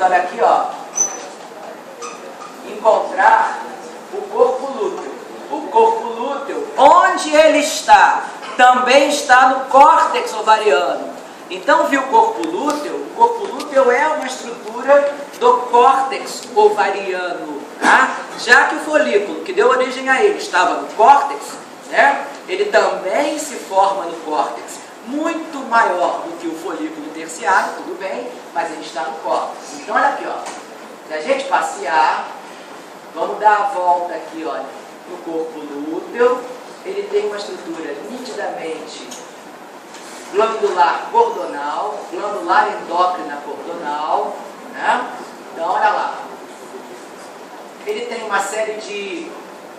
Olha aqui, ó, encontrar o corpo lúteo. O corpo lúteo, onde ele está? Também está no córtex ovariano. Então, viu o corpo lúteo? O corpo lúteo é uma estrutura do córtex ovariano, tá? Já que o folículo que deu origem a ele estava no córtex, né? Ele também se forma no córtex, muito maior do que o folículo terciário, tudo bem, mas ele está no córtex. Então, olha aqui, ó, se a gente passear, vamos dar a volta aqui, olha, no corpo lúteo. Ele tem uma estrutura nitidamente glandular cordonal, glandular endócrina cordonal, né? Então, olha lá. Ele tem uma série de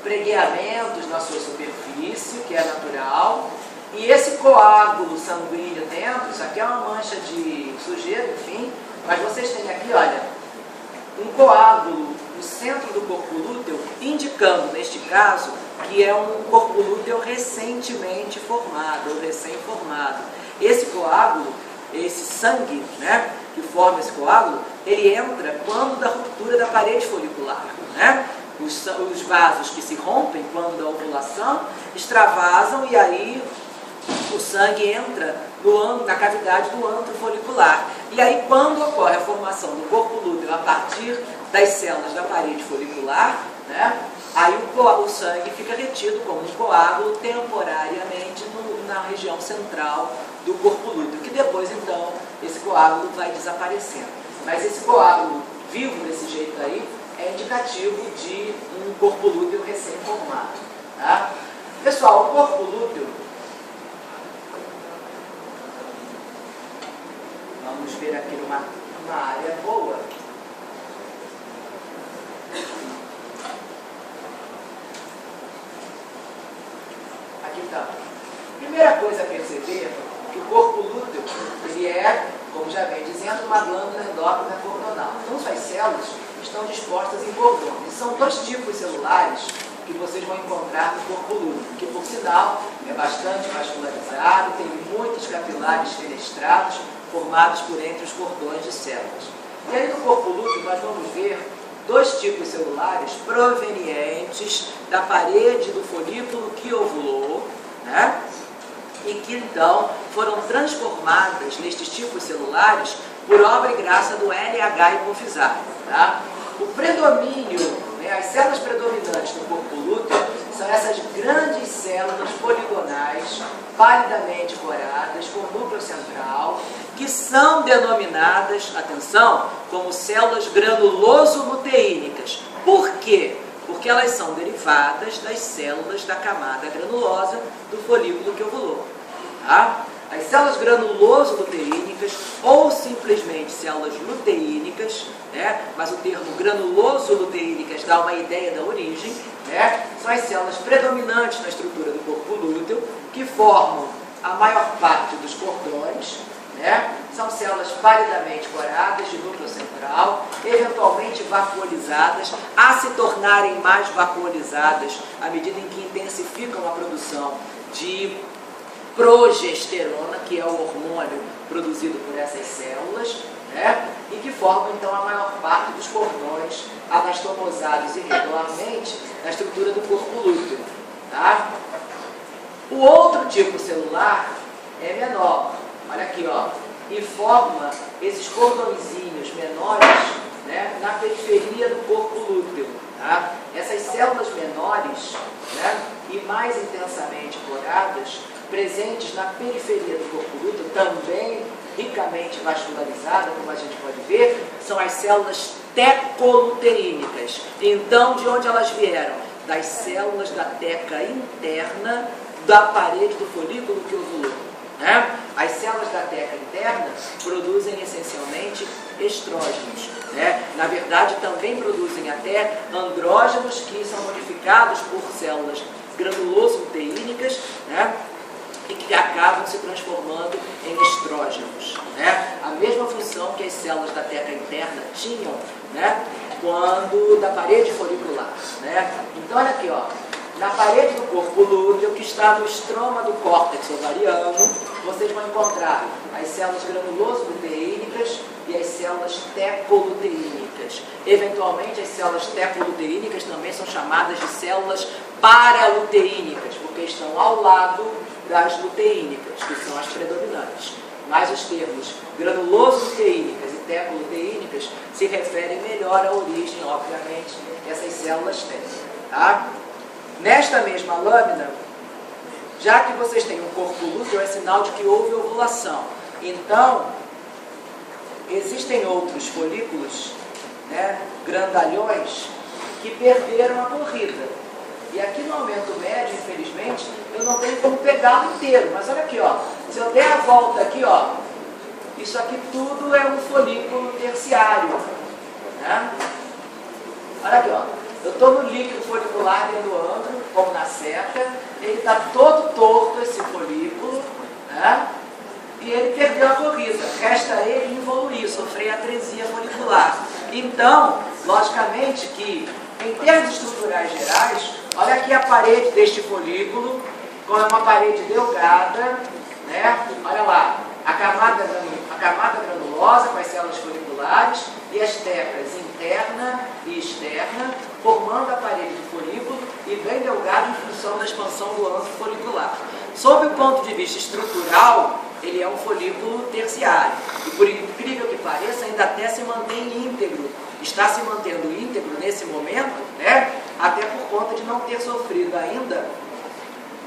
pregueamentos na sua superfície, que é natural. E esse coágulo sanguíneo dentro, isso aqui é uma mancha de sujeira, enfim, mas vocês têm aqui, olha, um coágulo no centro do corpo lúteo, indicando, neste caso, que é um corpo lúteo recentemente formado, ou recém-formado. Esse coágulo, esse sangue, né, que forma esse coágulo, ele entra quando da ruptura da parede folicular, né? Os vasos que se rompem quando da ovulação extravasam e aí o sangue entra na cavidade do antro folicular. E aí, quando ocorre a formação do corpo lúteo a partir das células da parede folicular, né, aí o sangue fica retido como um coágulo temporariamente na região central do corpo lúteo, que depois, então, esse coágulo vai desaparecendo. Mas esse coágulo vivo desse jeito aí é indicativo de um corpo lúteo recém-formado. Tá? Pessoal, o corpo lúteo, vamos ver aqui numa área boa. Aqui está. Primeira coisa a perceber é que o corpo lúteo, ele é, como já vem dizendo, uma glândula endócrina cordonal. Então, suas células estão dispostas em cordões. E são dois tipos celulares que vocês vão encontrar no corpo lúteo, que, por sinal, é bastante vascularizado, tem muitos capilares fenestrados, formados por entre os cordões de células. E aí, no corpo lúteo, nós vamos ver dois tipos celulares provenientes da parede do folículo que ovulou, né? E que, então, foram transformadas nestes tipos celulares por obra e graça do LH hipofisário. Tá? O predomínio, né, as células predominantes do corpo lúteo são essas grandes células poligonais, palidamente coradas, com núcleo central, que são denominadas, atenção, como células granuloso-luteínicas. Por quê? Porque elas são derivadas das células da camada granulosa do folículo que ovulou. Tá? As células granuloso-luteínicas, ou simplesmente células luteínicas, né? Mas o termo granuloso-luteínicas dá uma ideia da origem, né? São as células predominantes na estrutura do corpo lúteo, que formam a maior parte dos cordões, né? São células palidamente coradas, de núcleo central, eventualmente vacuolizadas, a se tornarem mais vacuolizadas à medida em que intensificam a produção de progesterona, que é o hormônio produzido por essas células, né? E que formam, então, a maior parte dos cordões anastomosados irregularmente na estrutura do corpo lúteo. Tá? O outro tipo celular é menor, olha aqui, ó, e forma esses cordõezinhos menores, né, na periferia do corpo lúteo. Tá? Essas células menores, né, e mais intensamente coradas, presentes na periferia do corpo lúteo, também ricamente vascularizada, como a gente pode ver, são as células tecoluteínicas. Então, de onde elas vieram? Das células da teca interna da parede do folículo que ovulou. Né? As células da teca interna produzem essencialmente estrógenos. Né? Na verdade, também produzem até andrógenos que são modificados por células granuloso-luteínicas, né? E que acabam se transformando em estrógenos. Né? A mesma função que as células da teca interna tinham, né, quando da parede folicular. Né? Então, olha aqui, ó, na parede do corpo lúteo, que está no estroma do córtex ovariano, vocês vão encontrar as células granuloso-luteínicas e as células tecoluteínicas. Eventualmente, as células tecoluteínicas também são chamadas de células paraluteínicas, porque estão ao lado das luteínicas, que são as predominantes. Mas os termos granuloso-luteínicas e tecoluteínicas se referem melhor à origem, obviamente, que essas células têm. Tá? Nesta mesma lâmina, já que vocês têm um corpo lúteo, é sinal de que houve ovulação. Então, existem outros folículos, né, grandalhões, que perderam a corrida. E aqui no aumento médio, infelizmente, eu não tenho como pegá-lo inteiro. Mas olha aqui, ó, se eu der a volta aqui, ó, isso aqui tudo é um folículo terciário. Né? Olha aqui, ó, eu estou no líquido folicular dentro do âmbito, como na seta, ele está todo torto, esse folículo, né? E ele perdeu a corrida. Resta ele involuir, sofrer atresia folicular. Então, logicamente que, em termos estruturais gerais, olha aqui a parede deste folículo, como é uma parede delgada, né? Olha lá, a camada granulosa com as células foliculares e as tecas interna e externa, formando a parede do folículo e bem delgado em função da expansão do ângulo folicular. Sob o ponto de vista estrutural, ele é um folículo terciário. E por incrível que pareça, ainda até se mantém íntegro. Está se mantendo íntegro nesse momento, né? Até por conta de não ter sofrido ainda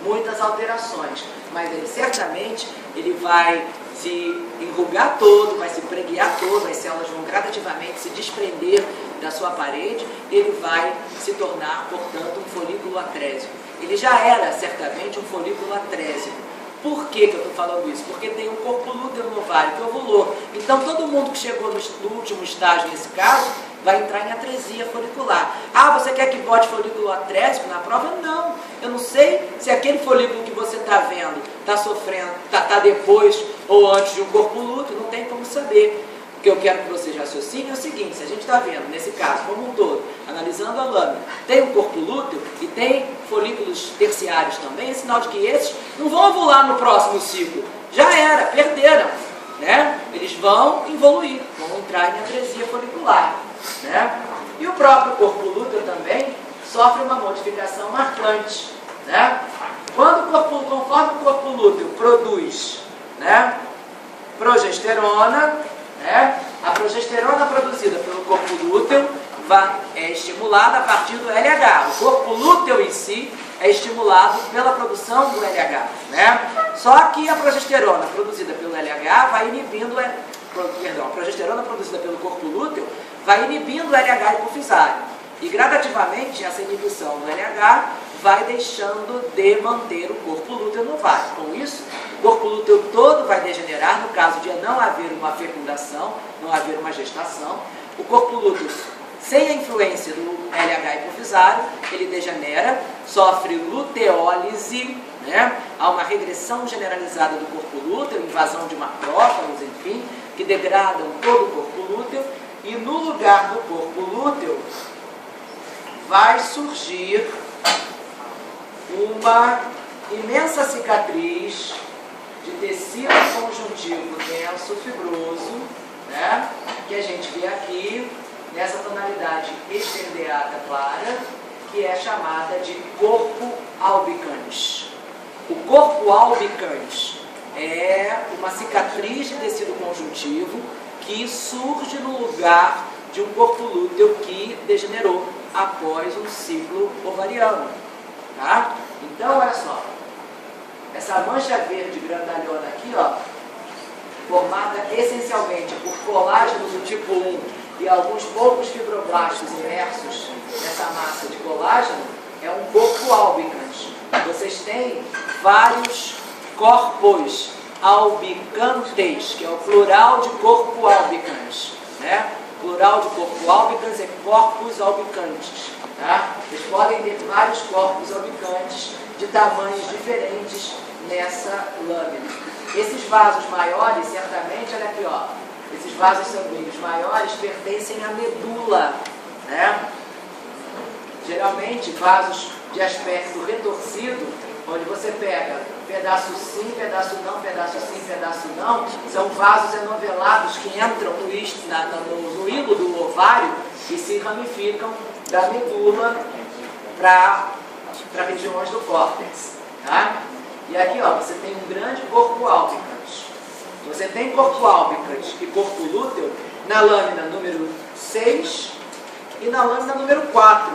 muitas alterações. Mas ele certamente ele vai se enrugar todo, vai se preguiar todo, as células vão gradativamente se desprender da sua parede, e ele vai se tornar, portanto, um folículo atrésico. Ele já era, certamente, um folículo atrésico. Por que eu estou falando isso? Porque tem um corpo lúteo no ovário que ovulou. Então, todo mundo que chegou no último estágio, nesse caso, vai entrar em atresia folicular. Ah, você quer que bote folículo atrésico na prova? Não. Eu não sei se aquele folículo que você está vendo está sofrendo, está depois ou antes de um corpo lúteo, não tem como saber. O que eu quero que vocês raciocinem é o seguinte: se a gente está vendo, nesse caso, como um todo, analisando a lâmina, tem um corpo lúteo e tem folículos terciários também, é sinal de que esses não vão ovular no próximo ciclo. Já era, perderam. Né? Eles vão evoluir, vão entrar em atresia folicular. Né? E o próprio corpo lúteo também sofre uma modificação marcante. Né? Conforme o corpo lúteo produz, né, progesterona, né, a progesterona produzida pelo corpo lúteo é estimulada a partir do LH. O corpo lúteo em si é estimulado pela produção do LH. Né? Só que a progesterona produzida pelo LH vai inibindo, a progesterona produzida pelo corpo lúteo vai inibindo o LH hipofisário. E gradativamente essa inibição do LH vai deixando de manter o corpo lúteo no ovário. Com isso, o corpo lúteo todo vai degenerar no caso de não haver uma fecundação, não haver uma gestação. O corpo lúteo, sem a influência do LH hipofisário, ele degenera, sofre luteólise, né? Há uma regressão generalizada do corpo lúteo, invasão de macrófagos, enfim, que degradam todo o corpo lúteo, e no lugar do corpo lúteo vai surgir uma imensa cicatriz de tecido conjuntivo denso, fibroso, né? Que a gente vê aqui nessa tonalidade esverdeada clara, que é chamada de corpo albicans. O corpo albicans é uma cicatriz de tecido conjuntivo que surge no lugar de um corpo lúteo que degenerou após um ciclo ovariano. Tá? Então, olha só, essa mancha verde grandalhona aqui, ó, formada essencialmente por colágeno do tipo 1 e alguns poucos fibroblastos imersos nessa massa de colágeno, é um corpo albicans. Vocês têm vários corpos albicantes, que é o plural de corpo albicans, né? Plural de corpo albicans é corpos albicantes. Tá? Vocês podem ter vários corpos albicantes de tamanhos diferentes nessa lâmina. Esses vasos maiores, certamente, olha aqui, ó, esses vasos sanguíneos maiores pertencem à medula, né? Geralmente, vasos de aspecto retorcido, onde você pega pedaço sim, pedaço não, pedaço sim, pedaço não, são vasos enovelados que entram no hilo do ovário e se ramificam da medula para regiões do córtex. Tá? E aqui ó, você tem um grande corpo álbicans. Você tem corpo álbicans e corpo lúteo na lâmina número 6 e na lâmina número 4.